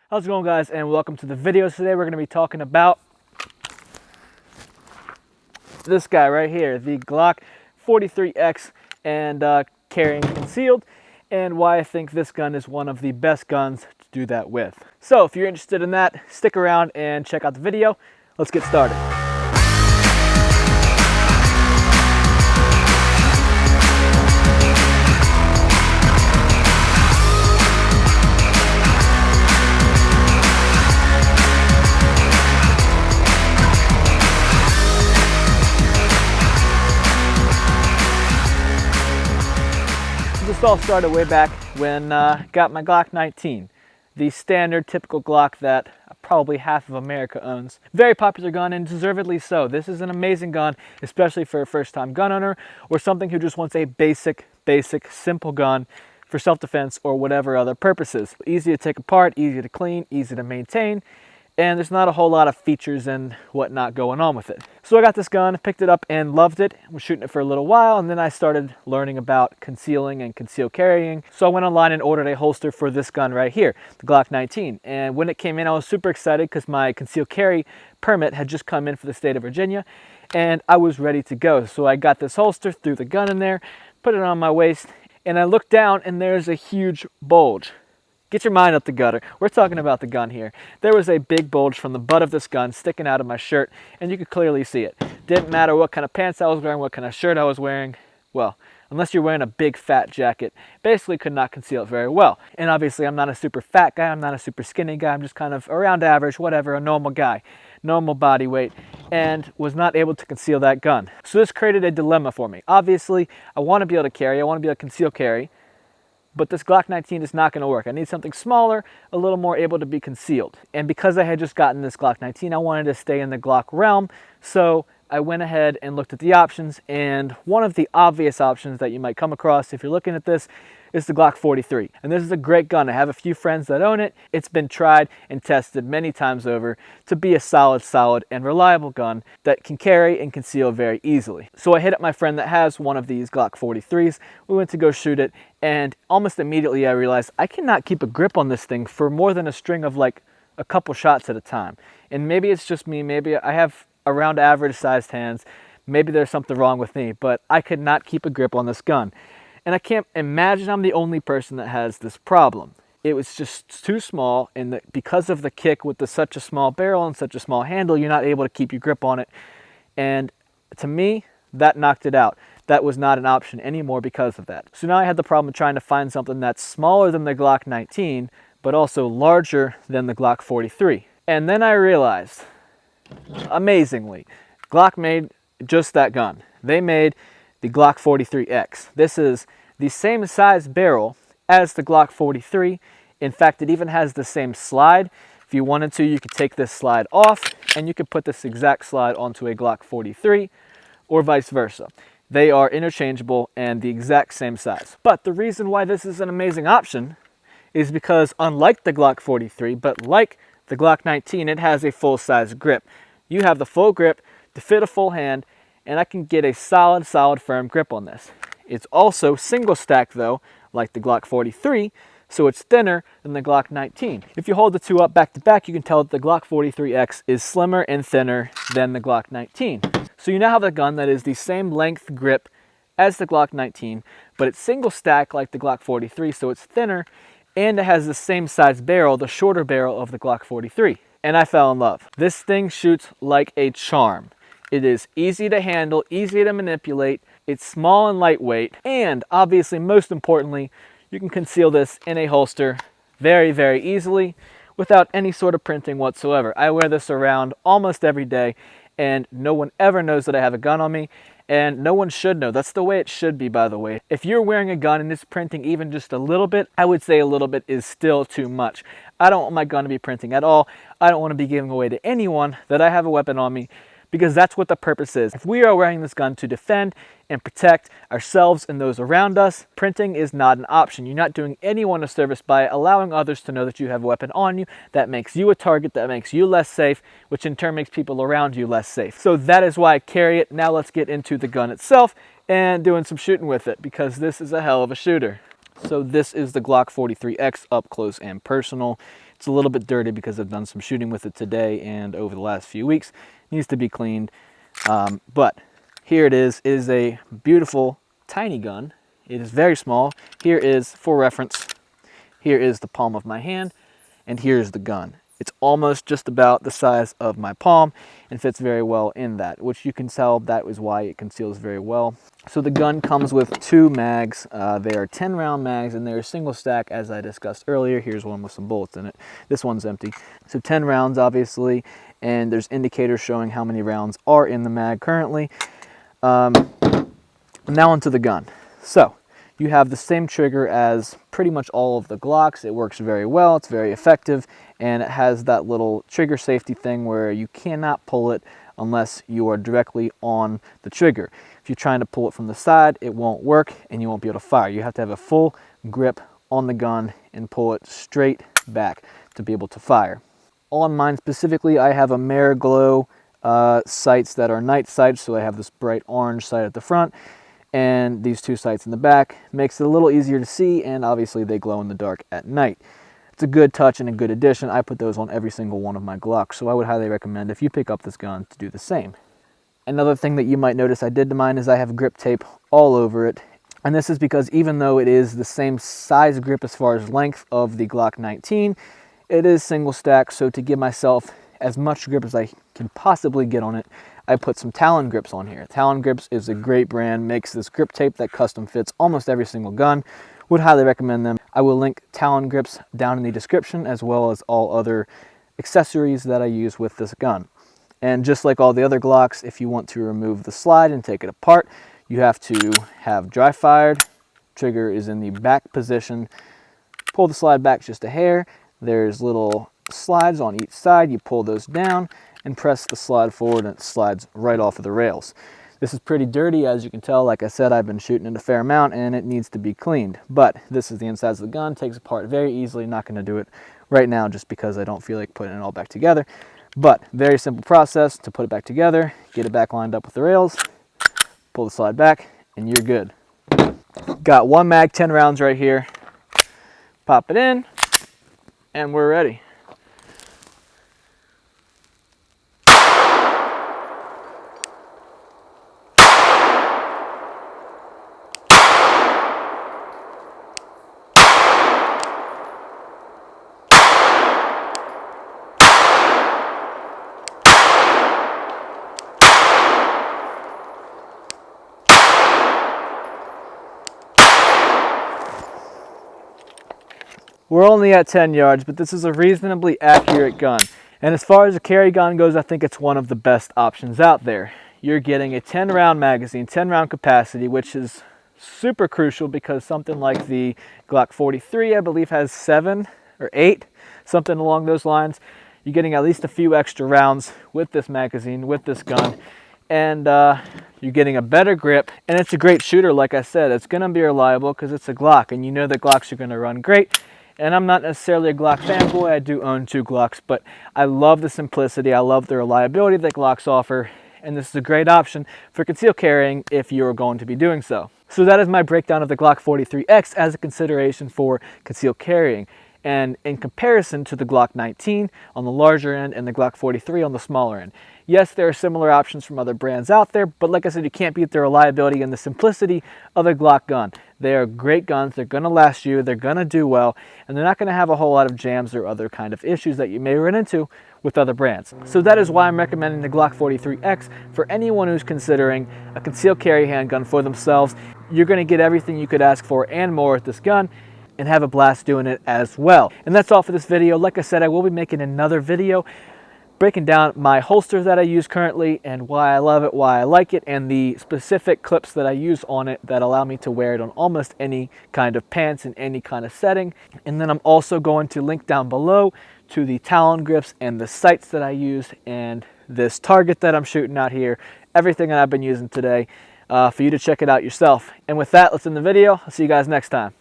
How's it going, guys, and welcome to the video. Today we're going to be talking about this guy right here, the Glock 43X, and carrying concealed, and why I think this gun is one of the best guns to do that with. So if you're interested in that, stick around and check out the video. Let's get started. This all started way back when I got my Glock 19, the standard typical Glock that probably half of America owns. Very popular gun, and deservedly so. This is an amazing gun, especially for a first-time gun owner or something who just wants a basic, simple gun for self-defense or whatever other purposes. Easy to take apart, easy to clean, easy to maintain, and there's not a whole lot of features and whatnot going on with it. So I got this gun, picked it up, and loved it. I was shooting it for a little while, and then I started learning about concealing and concealed carrying. So I went online and ordered a holster for this gun right here, the Glock 19. And when it came in, I was super excited because my concealed carry permit had just come in for the state of Virginia, and I was ready to go. So I got this holster, threw the gun in there, put it on my waist, and I looked down, and there's a huge bulge. Get your mind up the gutter. We're talking about the gun here. There was a big bulge from the butt of this gun sticking out of my shirt, and you could clearly see it. Didn't matter what kind of pants I was wearing, what kind of shirt I was wearing. Well, unless you're wearing a big fat jacket, basically could not conceal it very well. And obviously I'm not a super fat guy, I'm not a super skinny guy, I'm just kind of around average, whatever, a normal guy, normal body weight, and was not able to conceal that gun. So this created a dilemma for me. Obviously, I want to be able to carry, I want to be able to conceal carry, but this Glock 19 is not going to work. I need something smaller, a little more able to be concealed. And because I had just gotten this Glock 19, I wanted to stay in the Glock realm, so I went ahead and looked at the options, and one of the obvious options that you might come across if you're looking at this is the Glock 43. And this is a great gun. I have a few friends that own it. It's been tried and tested many times over to be a solid and reliable gun that can carry and conceal very easily. So I hit up my friend that has one of these Glock 43s. We went to go shoot it, and almost immediately I realized I cannot keep a grip on this thing for more than a string of like a couple shots at a time. And maybe it's just me, maybe I have around average sized hands, maybe there's something wrong with me, but I could not keep a grip on this gun. And I can't imagine I'm the only person that has this problem. It was just too small, and because of the kick with such a small barrel and such a small handle, you're not able to keep your grip on it. And to me, that knocked it out. That was not an option anymore because of that. So now I had the problem of trying to find something that's smaller than the Glock 19, but also larger than the Glock 43. And then I realized, amazingly, Glock made just that gun. They made the Glock 43X. This is the same size barrel as the Glock 43. In fact, it even has the same slide. If you wanted to, you could take this slide off and you could put this exact slide onto a Glock 43 or vice versa. They are interchangeable and the exact same size. But the reason why this is an amazing option is because unlike the Glock 43, but like the Glock 19, it has a full-size grip. You have the full grip to fit a full hand, and I can get a solid, firm grip on this. It's also single stack though, like the Glock 43, so it's thinner than the Glock 19. If you hold the two up back to back, you can tell that the Glock 43X is slimmer and thinner than the Glock 19. So you now have a gun that is the same length grip as the Glock 19, but it's single stack like the Glock 43, so it's thinner, and it has the same size barrel, the shorter barrel of the Glock 43. And I fell in love. This thing shoots like a charm. It is easy to handle, easy to manipulate, it's small and lightweight, and obviously, most importantly, you can conceal this in a holster very easily without any sort of printing whatsoever. I wear this around almost every day, and no one ever knows that I have a gun on me, and no one should know. That's the way it should be, by the way. If you're wearing a gun and it's printing even just a little bit, I would say a little bit is still too much. I don't want my gun to be printing at all. I don't want to be giving away to anyone that I have a weapon on me, because that's what the purpose is. If we are wearing this gun to defend and protect ourselves and those around us, printing is not an option. You're not doing anyone a service by allowing others to know that you have a weapon on you. That makes you a target, that makes you less safe, which in turn makes people around you less safe. So that is why I carry it. Now let's get into the gun itself and doing some shooting with it, because this is a hell of a shooter. So this is the Glock 43X up close and personal. It's a little bit dirty because I've done some shooting with it today and over the last few weeks. It needs to be cleaned. But here it is. It is a beautiful, tiny gun. It is very small. Here is, for reference, here is the palm of my hand, and here's the gun. It's almost just about the size of my palm and fits very well in that, which you can tell that is why it conceals very well. So the gun comes with 2 mags. They are 10-round mags, and they're single stack, as I discussed earlier. Here's one with some bullets in it. This one's empty. So 10 rounds, obviously, and there's indicators showing how many rounds are in the mag currently. Now onto the gun. So you have the same trigger as pretty much all of the Glocks. It works very well, it's very effective, and it has that little trigger safety thing where you cannot pull it unless you are directly on the trigger. If you're trying to pull it from the side, it won't work and you won't be able to fire. You have to have a full grip on the gun and pull it straight back to be able to fire. On mine specifically, I have a Mariglow sights that are night sights, so I have this bright orange sight at the front and these 2 sights in the back. Makes it a little easier to see, and obviously they glow in the dark at night. It's a good touch and a good addition. I put those on every single one of my Glocks, so I would highly recommend if you pick up this gun to do the same. Another thing that you might notice I did to mine is I have grip tape all over it, and this is because even though it is the same size grip as far as length of the Glock 19, it is single stack, so to give myself as much grip as I can possibly get on it, I put some Talon grips on here. Talon Grips is a great brand, makes this grip tape that custom fits almost every single gun. Would highly recommend them. I will link Talon Grips down in the description, as well as all other accessories that I use with this gun. And just like all the other Glocks, if you want to remove the slide and take it apart, you have to have dry fired. Trigger is in the back position. Pull the slide back just a hair. There's little slides on each side. You pull those down and press the slide forward, and it slides right off of the rails. This is pretty dirty, as you can tell. Like I said, I've been shooting it a fair amount and it needs to be cleaned. But this is the insides of the gun, takes apart very easily. Not going to do it right now just because I don't feel like putting it all back together. But very simple process to put it back together, get it back lined up with the rails, pull the slide back, and you're good. Got 1 mag, 10 rounds right here. Pop it in, and we're ready. We're only at 10 yards, but this is a reasonably accurate gun. And as far as a carry gun goes, I think it's one of the best options out there. You're getting a 10-round magazine, 10-round capacity, which is super crucial because something like the Glock 43, I believe, has 7 or 8, something along those lines. You're getting at least a few extra rounds with this magazine, with this gun. And you're getting a better grip, and it's a great shooter. Like I said, it's going to be reliable because it's a Glock, and you know that Glocks are going to run great. And I'm not necessarily a Glock fanboy. I do own 2 Glocks, but I love the simplicity. I love the reliability that Glocks offer, and this is a great option for concealed carrying if you're going to be doing so. So that is my breakdown of the Glock 43X as a consideration for concealed carrying. And in comparison to the Glock 19 on the larger end and the Glock 43 on the smaller end. Yes, there are similar options from other brands out there, but like I said, you can't beat the reliability and the simplicity of a Glock gun. They are great guns, they're going to last you, they're going to do well, and they're not going to have a whole lot of jams or other kind of issues that you may run into with other brands. So that is why I'm recommending the Glock 43X for anyone who's considering a concealed carry handgun for themselves. You're going to get everything you could ask for and more with this gun, and have a blast doing it as well. And that's all for this video. Like I said, I will be making another video breaking down my holster that I use currently and why I love it, why I like it, and the specific clips that I use on it that allow me to wear it on almost any kind of pants in any kind of setting. And then I'm also going to link down below to the Talon grips and the sights that I use and this target that I'm shooting out here, everything that I've been using today, for you to check it out yourself. And with that, let's end the video. I'll see you guys next time.